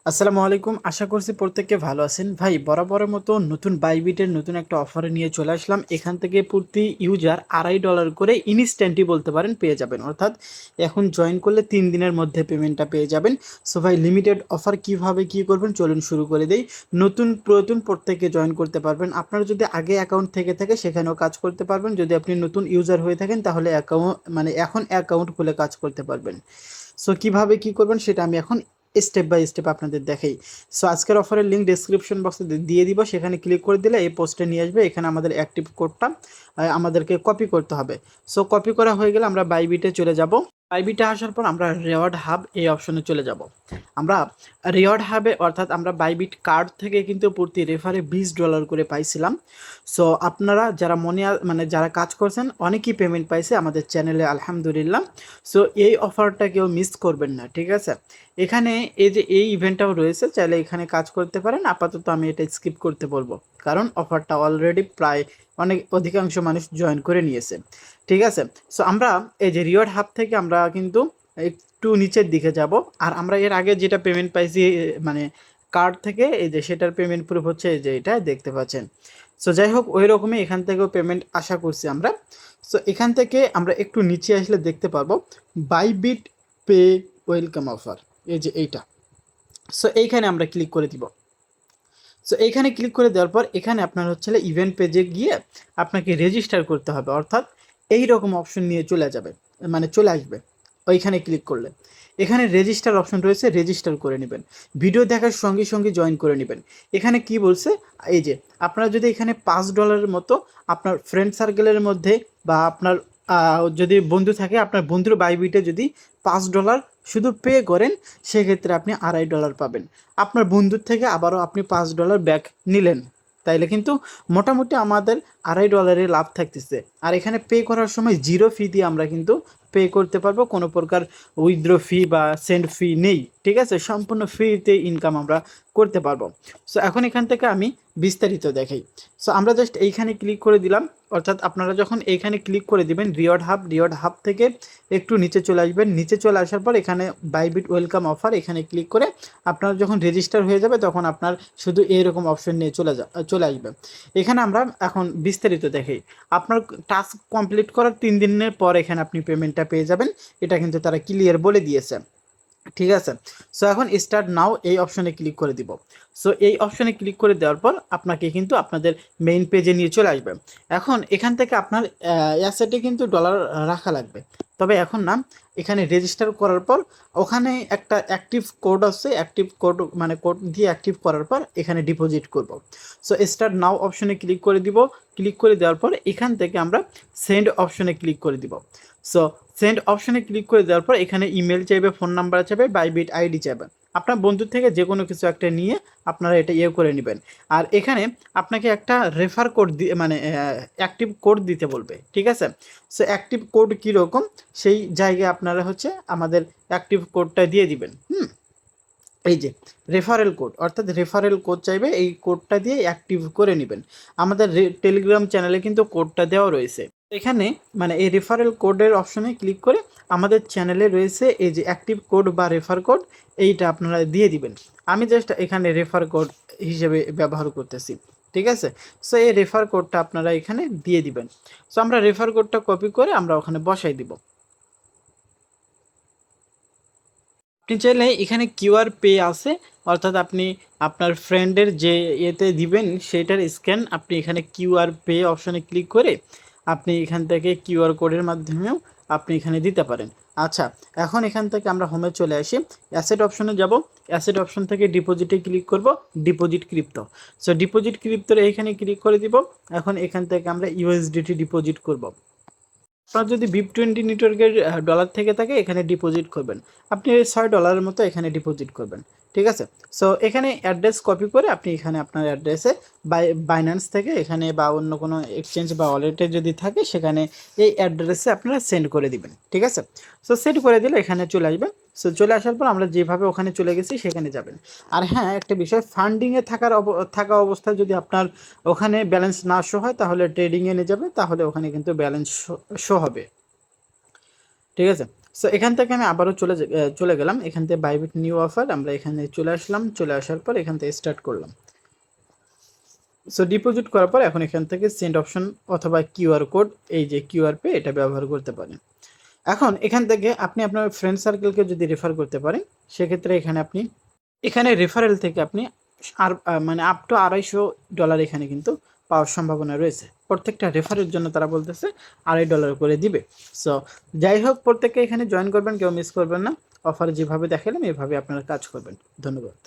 আসসালামু আলাইকুম। আশা করছি প্রত্যেকে ভালো আছেন। ভাই বরাবরের মতো নতুন বাইবিটের নতুন একটা অফারে নিয়ে চলে আসলাম। এখান থেকে প্রতি ইউজার $2.5 করে ইনস্ট্যান্টই বলতে পারেন পেয়ে যাবেন। অর্থাৎ এখন জয়েন করলে 3 দিনের মধ্যে পেমেন্টটা পেয়ে যাবেন। সো ভাই লিমিটেড অফার কিভাবে কি করবেন চলুন শুরু করে দেই। নতুন পুরাতন প্রত্যেকে জয়েন করতে পারবেন। আপনার যদি আগে অ্যাকাউন্ট থেকে থাকে সেখানেও কাজ করতে পারবেন। যদি আপনি নতুন ইউজার হয়ে থাকেন তাহলে এখন অ্যাকাউন্ট খুলে কাজ করতে পারবেন। সো কিভাবে কি করবেন সেটা আমি এখন স্টেপ বাই স্টেপ আপনাদের দেখাই। সো আজকের অফারের লিঙ্ক ডেসক্রিপশন বক্সে দিয়ে দিব, সেখানে ক্লিক করে দিলে এই পোস্টে নিয়ে আসবে। এখানে আমাদের অ্যাক্টিভ কোডটা আমাদেরকে কপি করতে হবে। সো কপি করা হয়ে গেলে আমরা বাইবিটে চলে যাব। বাইবিটে আসার পর আমরা রেওয়ার্ড হাব এই অপশনে চলে যাব। আমরা রেওয়ার্ড হাবে অর্থাৎ আমরা বাইবিট কার্ড থেকে কিন্তু প্রতি রেফারে $20 করে পাইছিলাম। সো আপনারা যারা মানে যারা কাজ করছেন অনেকেই পেমেন্ট পাইছে আমাদের চ্যানেলে আলহামদুলিল্লাহ। সো এই অফারটা কেউ মিস করবেন না, ঠিক আছে? এখানে এই যে এই ইভেন্টটাও রয়েছে, চাইলে এখানে কাজ করতে পারেন। আপাতত আমি এটা স্কিপ করতে বলবো, কারণ অফারটা অলরেডি প্রায় অধিকাংশ মানুষ জয়েন করে নিয়েছে, ঠিক আছে? সো আমরা এই যে রিওয়ার্ড হাব থেকে আমরা কিন্তু একটু নিচের দিকে যাব। আর আমরা এর আগে যেটা পেমেন্ট পাইছি মানে কার্ড থেকে, এই যে সেটার পেমেন্ট প্রুফ হচ্ছে এই যে এটা দেখতে পাচ্ছেন। সো যাই হোক, ওই রকমই এখান থেকেও পেমেন্ট আশা করছি আমরা। সো এখান থেকে আমরা একটু নিচে আসলে দেখতে পারবো বাইবিট পে ওয়েলকাম অফার, এই যে এইটা। সো এইখানে আমরা ক্লিক করে দিব। সো এইখানে ক্লিক করে দেওয়ার পর এখানে আপনার হচ্ছে ইভেন্ট পেজে গিয়ে আপনাকে রেজিস্টার করতে হবে, অর্থাৎ এই রকম অপশন নিয়ে চলে যাবে, মানে চলে আসবে। ওইখানে ক্লিক করলে এখানে রেজিস্টার অপশন রয়েছে, রেজিস্টার করে নেবেন। ভিডিও দেখার সঙ্গে সঙ্গে জয়েন করে নেবেন। এখানে কি বলছে, এই যে আপনারা যদি এখানে $5 মতো আপনার ফ্রেন্ড সার্কেলের মধ্যে বা আপনার যদি বন্ধু থাকে, আপনার বন্ধুর বাইবিটে যদি $5 শুধু পে করেন, সেক্ষেত্রে আপনি $2.5 পাবেন। আপনার বন্ধুর থেকে আবারও আপনি $5 ব্যাক নিলেন, তাইলে কিন্তু মোটামুটি আমাদের $2.5 লাভ থাকতেছে। আর এখানে পে করার সময় 0 ফি দিয়ে আমরা কিন্তু পে করতে পারবো, কোনো প্রকার উইথড্র ফি বা সেন্ড ফি নেই, ঠিক আছে? সম্পূর্ণ ফ্রিতে ইনকাম আমরা করতে পারবো। সো এখন এখান থেকে আমি বিস্তারিত দেখাই। সো আমরা জাস্ট এইখানে ক্লিক করে দিলাম, অর্থাৎ আপনারা যখন এইখানে ক্লিক করে দিবেন রিওয়ার্ড হাব থেকে একটু নিচে চলে আসবেন। নিচে চলে আসার পর এখানে বাইবিট ওয়েলকাম অফার, এখানে ক্লিক করে আপনার যখন রেজিস্টার হয়ে যাবে তখন আপনার শুধু এইরকম অপশন নিয়ে চলে আসবে। এখানে আমরা এখন বিস্তারিত দেখাই। আপনার টাস্ক কমপ্লিট করার 3 দিনের পর এখানে আপনি পেমেন্টটা পেয়ে যাবেন, এটা কিন্তু তারা ক্লিয়ার বলে দিয়েছে, ঠিক আছে? সো এখন স্টার্ট নাও এই অপশনে ক্লিক করে দিব। সো এই অপশনে ক্লিক করে দেওয়ার পর আপনাকে কিন্তু আপনাদের মেইন পেজে নিয়ে চলে আসবে। এখন এখান থেকে আপনার অ্যাসেটে কিন্তু ডলার রাখা লাগবে, তবে এখন না। এখানে রেজিস্টার করার পর ওখানে একটা অ্যাক্টিভ কোড আছে, অ্যাক্টিভ কোড মানে কোড দিয়ে অ্যাক্টিভ করার পর এখানে ডিপোজিট করব। সো স্টার্ট নাও অপশনে ক্লিক করে দিব। ক্লিক করে দেওয়ার পর এখান থেকে আমরা সেন্ড অপশনে ক্লিক করে দিব। সো সেন্ড অপশনে ক্লিক করে দেওয়ার পর এখানে ইমেল চাইবে, ফোন নাম্বার চাইবে, বাইবিট আইডি চাইবে। আপনার বন্ধুর থেকে যে কোনো কিছু একটা নিয়ে আপনারা এটা করে নেবেন। আর এখানে আপনাকে একটা রেফার কোড মানে অ্যাক্টিভ কোড দিতে বলবে, ঠিক আছে? সো অ্যাক্টিভ কোড কীরকম সেই জায়গায় আপনারা হচ্ছে আমাদের অ্যাক্টিভ কোডটা দিয়ে দিবেন। এই যে রেফারেল কোড, অর্থাৎ রেফারেল কোড চাইবে, এই কোডটা দিয়ে অ্যাক্টিভ করে নেবেন। আমাদের টেলিগ্রাম চ্যানেলে কিন্তু কোডটা দেওয়া রয়েছে। এখানে মানে এই রেফারেল কোডের অপশনে ক্লিক করে আমাদের চ্যানেলে রয়েছে এই যে অ্যাক্টিভ কোড বা রেফার কোড, এইটা আপনারা দিয়ে দিবেন। আমি জাস্ট এখানে রেফার কোড হিসেবে ব্যবহার করতেছি, ঠিক আছে? সো এই রেফার কোডটা আপনারা এখানে দিয়ে দিবেন। সো আমরা রেফার কোডটা কপি করে আমরা ওখানে বসাই দিব। আপনি চাইলে এখানে কিউআর পে আছে, অর্থাৎ আপনি আপনার ফ্রেন্ডের যে ইয়েতে দিবেন সেটার স্ক্যান আপনি এখানে কিউআর পে অপশনে ক্লিক করে আপনি এখান থেকে কিউআর কোডের মাধ্যমেও আপনি এখানে দিতে পারেন। আচ্ছা, এখন এখান থেকে আমরা হোমে চলে আসি, অ্যাসেট অপশনে যাব। অ্যাসেট অপশন থেকে ডিপোজিটে ক্লিক করব, ডিপোজিট ক্রিপ্টো। সো ডিপোজিট ক্রিপ্টোর এইখানে ক্লিক করে দিব। এখন এখান থেকে আমরা ইউএসডিটি ডিপোজিট করব। আপনার যদি BIP20 নেটওয়ার্কের ডলার থেকে থাকে এখানে ডিপোজিট করবেন। আপনি $6 মতো এখানে ডিপোজিট করবেন, ঠিক আছে? সো এখানে অ্যাড্রেস কপি করে আপনি এখানে আপনার অ্যাড্রেসে বাইন্যান্স থেকে এখানে বা অন্য কোনো এক্সচেঞ্জ বা ওয়ালেটে যদি থাকে সেখানে এই অ্যাড্রেসে আপনারা সেন্ড করে দিবেন, ঠিক আছে? সো সেন্ড করে দিলে এখানে চলে আসবে। সো চলে আসার পর আমরা যেভাবে ওখানে চলে গেছি সেখানে যাবেন। আর হ্যাঁ, একটা বিষয়, ফান্ডিংয়ে থাকা অবস্থায় যদি আপনার ওখানে ব্যালেন্স না শো হয় তাহলে ট্রেডিংয়ে নিয়ে যাবে, তাহলে ওখানে কিন্তু ব্যালেন্স শো হবে, ঠিক আছে? সো এখান থেকে আমি আবারও চলে গেলাম, এখান থেকে বাইবিট নিউ অফার, আমরা এখানে চলে আসলাম, চলে আসার পর এখান থেকে স্টার্ট করলাম। সো ডিপোজিট করার পর এখন এখান থেকে সেন্ড অপশন অথবা কিউআর কোড, এই যে কিউআর পে, এটা ব্যবহার করতে পারেন। এখন এখান থেকে আপনি আপনার ফ্রেন্ড সার্কেলকে যদি রেফার করতে পারেন, সেক্ষেত্রে এখানে রেফারেল থেকে আপনি আর মানে আপ টু $250 এখানে কিন্তু পাওয়ার সম্ভাবনা রয়েছে। প্রত্যেকটা রেফারের জন্য তারা বলতেছে $2.5 করে দিবে। সো যাই হোক, প্রত্যেককে এখানে জয়েন করবেন, কেউ মিস করবেন না। অফার যেভাবে দেখালাম এভাবে আপনারা কাজ করবেন। ধন্যবাদ।